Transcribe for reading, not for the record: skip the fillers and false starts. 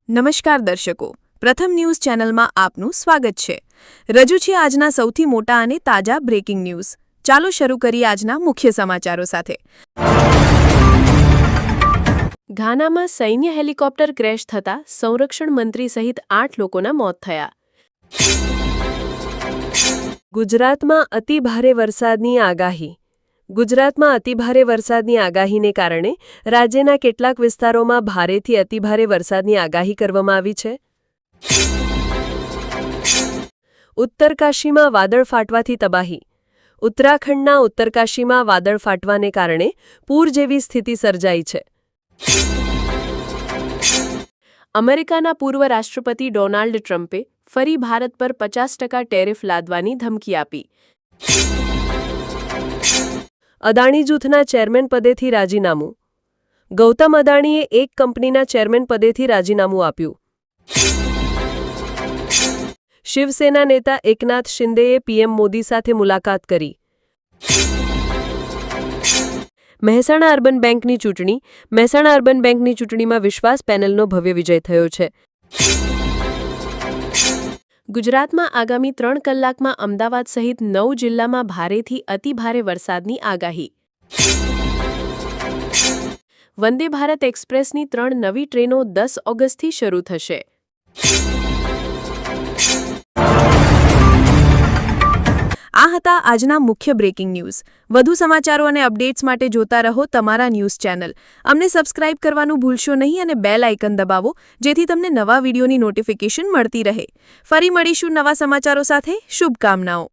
નમસ્કાર દર્શકો, પ્રથમ ન્યૂઝ ચેનલમાં આપનું સ્વાગત છે। રજૂ છે આજના સૌથી મોટા અને તાજા બ્રેકિંગ ન્યૂઝ। ચાલો શરૂ કરીએ આજના મુખ્ય સમાચારો સાથે। ઘાનામાં સૈન્ય હેલિકોપ્ટર ક્રેશ થતા સંરક્ષણ મંત્રી સહિત 8 લોકોના મોત થયા। ગુજરાતમાં અતિભારે વરસાદની આગાહી। ગુજરાતમાં અતિભારે વરસાદની આગાહીને કારણે રાજ્યના કેટલાક વિસ્તારોમાં ભારેથી અતિભારે વરસાદની આગાહી કરવામાં આવી છે। ઉત્તરકાશીમાં વાદળ ફાટવાથી તબાહી। ઉત્તરાખંડના ઉત્તરકાશીમાં વાદળ ફાટવાને કારણે પૂર જેવી સ્થિતિ સર્જાઈ છે। અમેરિકાના પૂર્વ રાષ્ટ્રપતિ ડોનાલ્ડ ટ્રમ્પે ફરી ભારત પર 50% ટેરિફ લાદવાની ધમકી આપી। અદાણી જૂથના ચેરમેન પદેથી રાજીનામું। ગૌતમ અદાણીએ એક કંપનીના ચેરમેન પદેથી રાજીનામું આપ્યું। શિવસેના નેતા એકનાથ શિંદેએ પીએમ મોદી સાથે મુલાકાત કરી। મહેસાણા અર્બન બેંકની ચૂંટણી। મહેસાણા અર્બન બેંકની ચૂંટણીમાં વિશ્વાસ પેનલનો ભવ્ય વિજય થયો છે। ગુજરાતમાં આગામી 3 કલાકમાં અમદાવાદ સહિત 9 જિલ્લામાં ભારેથી અતિભારે વરસાદની આગાહી। વંદે ભારત એક્સપ્રેસની 3 નવી ટ્રેનો 10 ઓગસ્ટથી શરૂ થશે। આ હતા આજના મુખ્ય બ્રેકિંગ ન્યૂઝ। વધુ સમાચારો અને અપડેટ્સ માટે જોતા રહો તમારા ન્યૂઝ ચેનલ। અમને સબસ્ક્રાઇબ કરવાનું ભૂલશો નહીં અને બેલ આઇકન દબાવો જેથી તમને નવા વિડીયોની નોટિફિકેશન મળતી રહે। ફરી મળીશું નવા સમાચારો સાથે। શુભકામનાઓ।